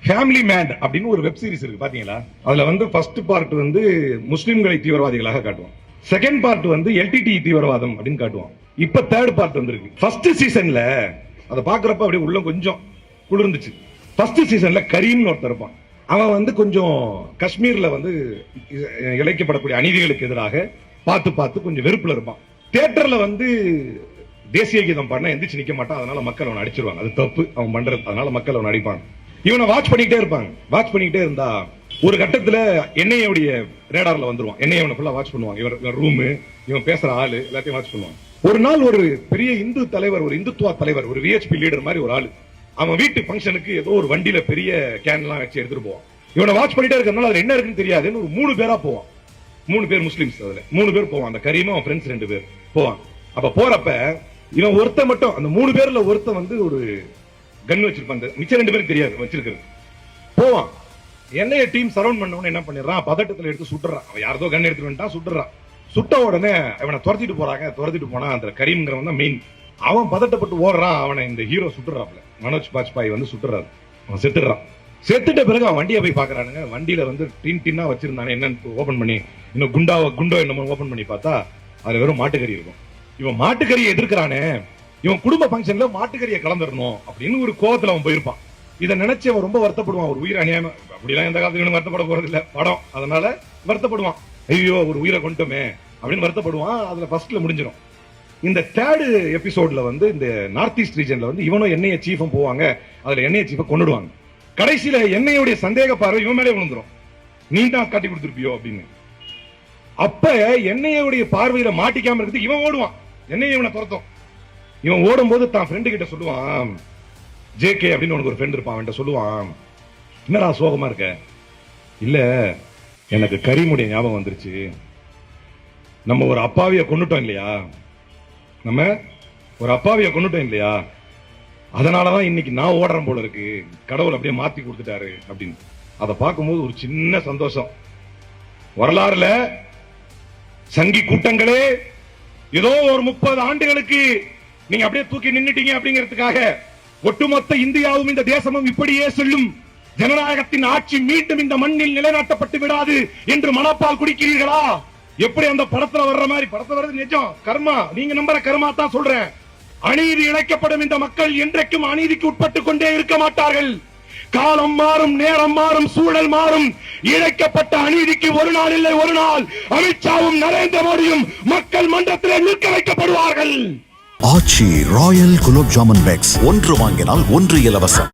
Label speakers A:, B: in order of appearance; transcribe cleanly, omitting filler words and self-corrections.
A: Family man அப்படின்னு ஒரு web series இருக்கு பாத்தீங்களா? அதுல வந்து ஃபர்ஸ்ட் பார்ட் வந்து முஸ்லிம்களை தீவிரவாதிகளாக காட்டுவான். செகண்ட் பார்ட் வந்து எல்டிடி தீவிரவாதம் அப்படின்னு காட்டுவான். இப்ப தேர்ட் பார்ட் வந்திருக்கு. ஃபர்ஸ்ட் சீசன்ல அதை பாக்குறப்ப அப்படியே உள்ள கொஞ்சம் குளிர்ந்துச்சு. ஃபர்ஸ்ட் சீசன்ல கரீம்னு ஒருத்தர் இருப்பான். அவன் வந்து கொஞ்சம் காஷ்மீர்ல வந்து இழைக்கப்படக்கூடிய அநீதிகளுக்கு எதிராக பார்த்து பார்த்து கொஞ்சம் வெறுப்புல இருப்பான். தியேட்டர்ல வந்து தேசிய கீதம் பாடினா எந்திரிச்சு நிக்க மாட்டான். அதனால மக்கள் அவனை அடிச்சிருவாங்க. அது தப்பு அவன் பண்றது. அதனால மக்கள் அவனை அடிப்பாங்க. இவனை வாட்ச் பண்ணிக்கிட்டே இருப்பாங்க. வாட்ச் பண்ணிக்கிட்டே இருந்தா ஒரு கட்டத்துல என்ஐஏவுடைய ரேடார்ல வந்துருவான். என்ஐஏ அவனை ஃபுல்லா வாட்ச் பண்ணுவாங்க. இவன் ரூம், இவன் பேசுற ஆளு எல்லாத்தையும் வாட்ச் பண்ணுவாங்க. ஒரு நாள் ஒரு பெரிய இந்து தலைவர், ஒரு இந்துத்துவ தலைவர், ஒரு விஹெச்பி லீடர் மாதிரி ஒரு ஆளு அவன் வீட்டு ஃபங்க்ஷனுக்கு ஏதோ ஒரு வண்டியில பெரிய கேன் எல்லாம் வச்சு எடுத்துட்டு போவான். இவனை வாட்ச் பண்ணிட்டே இருக்கறதுனால அதுல என்ன இருக்குன்னு தெரியாதுன்னு ஒரு 3 பேரா போவான். 3 பேர் முஸ்லிம்ஸ். அதுல 3 பேர் போவான். அந்த கரீமும் அவன் ஃப்ரெண்ட்ஸ் 2 பேர் போவான். அப்ப போறப்ப இவன் ஒருத்த மட்டும், அந்த 3 பேர்ல ஒருத்த வந்து ஒரு கன் வச்சிருப்பான். மிச்சம் 2 பேருக்கு தெரியாது வச்சிருக்கிறது. போவான். என்னைய டீம் சரவுண்ட் பண்ணவன என்ன பண்ணிடுறான், பதட்டத்துல எடுத்து சுட்டுறான். அவன் யாரதோ கன் எடுத்துட்டு வந்துட்டான், சுட்டுறான். சுட்ட உடனே அவனை துரத்திட்டு போறாங்க. துரத்திட்டு போனா அந்த கரீம்ங்கிறவன் தான் மெயின். அவன் பதட்டப்பட்டு ஓடுறான். அவனை இந்த ஹீரோ சுட்டுறாப்ல, மனோஜ் பாஜ்பாய் வந்து சுட்டுறாரு. அவன் செத்துறான். செத்துட்ட பிறகு அவன் வண்டியை போய் பாக்குறானுங்க. வண்டியில வந்து டின்னா வச்சிருந்தானே என்னன்னு ஓபன் பண்ணி, இன்னும் குண்டோ என்னமோ ஓபன் பண்ணி பார்த்தா அதுல வெறும் மாட்டுக்கறி இருக்கும். இவன் மாட்டுக்கறியை எதிர்க்கிறானே, இவன் குடும்ப பங்கன்ல மாட்டுக்கறியை கலந்துடணும் அப்படின்னு ஒரு கோவத்துல அவன் போயிருப்பான். இதை நினைச்சு அவன் ரொம்ப வருத்தப்படுவான். ஒரு உயிர் அநியாயம். அப்படிலாம் எந்த காலத்துல வருத்தப்பட போறது இல்ல படம். அதனால வருத்தப்படுவான். ஐயோ ஒரு உயிரை கொண்டுட்டோமே அப்படின்னு வருத்தப்படுவான். அதுல ஃபர்ஸ்ட்ல முடிஞ்சிடும். இந்த தேர்ட் எபிசோட்ல வந்து இந்த நார்த் ஈஸ்ட் ரீஜன்ல வந்து இவனும் என்ஐஏ சீஃபும் போவாங்க. அதுல என்ஐஏ சீஃபை கொண்டுடுவாங்க. கடைசியில என்ஐஏவுடைய சந்தேக பார்வை இவன் மேலே விழுந்துரும். நீ தான் காட்டி கொடுத்துருப்பியோ அப்படின்னு. அப்ப என்ஐஏவுடைய பார்வையில மாட்டிக்காம இருக்குது இவன் ஓடுவான். என்ஐஏ இவனை துரத்தும். இவன் ஓடும் போது தான் ஃப்ரெண்டு கிட்ட சொல்லுவான், ஜேகே அப்படின்னு உனக்கு ஒரு ஃப்ரெண்ட் இருப்பான். அவன்கிட்ட சொல்லுவான், என்னடா சோகமா இருக்க? இல்ல எனக்கு கரீமுடைய ஞாபகம் வந்துருச்சு. நம்ம ஒரு அப்பாவிய கொண்டுட்டோம் இல்லையா? நம்ம ஒரு அப்பாவிய கொண்டுட்டோம் இல்லையா? அதனாலதான் இன்னைக்கு நான் ஓடுறேன் போல இருக்கு. கடவுள் அப்படியே மாத்தி கொடுத்துட்டாரு அப்படின்னு. அதை பார்க்கும்போது ஒரு சின்ன சந்தோஷம். வரலாறுல சங்கி கூட்டங்களே ஏதோ ஒரு 30 ஆண்டுகளுக்கு நீங்க அப்படியே தூக்கி நின்னுட்டீங்க அப்படிங்கிறதுக்காக ஒட்டுமொத்த இந்தியாவும் இந்த தேசமும் இப்படியே சொல்லும், ஜனநாயகத்தின் ஆட்சி மீண்டும் இந்த மண்ணில் நிலைநாட்டப்பட்டு விடாது என்று மனப்பால் குடிக்கிறீர்களா? எப்படி அந்த படத்துல வர்ற மாதிரி, படத்துல வர்றது நிஜம், கர்மா, நீங்க நம்புற கர்மா தான் சொல்றேன். அநீதி இழைக்கப்படும் இந்த மக்கள் என்றைக்கும் அநீதிக்கு உட்பட்டு கொண்டே இருக்க மாட்டார்கள். காலம் மாறும், நேரம் மாறும், சூழல் மாறும். இழைக்கப்பட்ட அநீதிக்கு ஒரு நாள் இல்லை ஒரு நாள் அமித்ஷாவும் நரேந்திர மோடியும் மக்கள் மன்றத்தில் நிற்க வைக்கப்படுவார்கள்.
B: ஆச்சி ராயல் குலோப் ஜாமுன் பேக்ஸ் 1 வாங்கினால் 1 இலவசம்.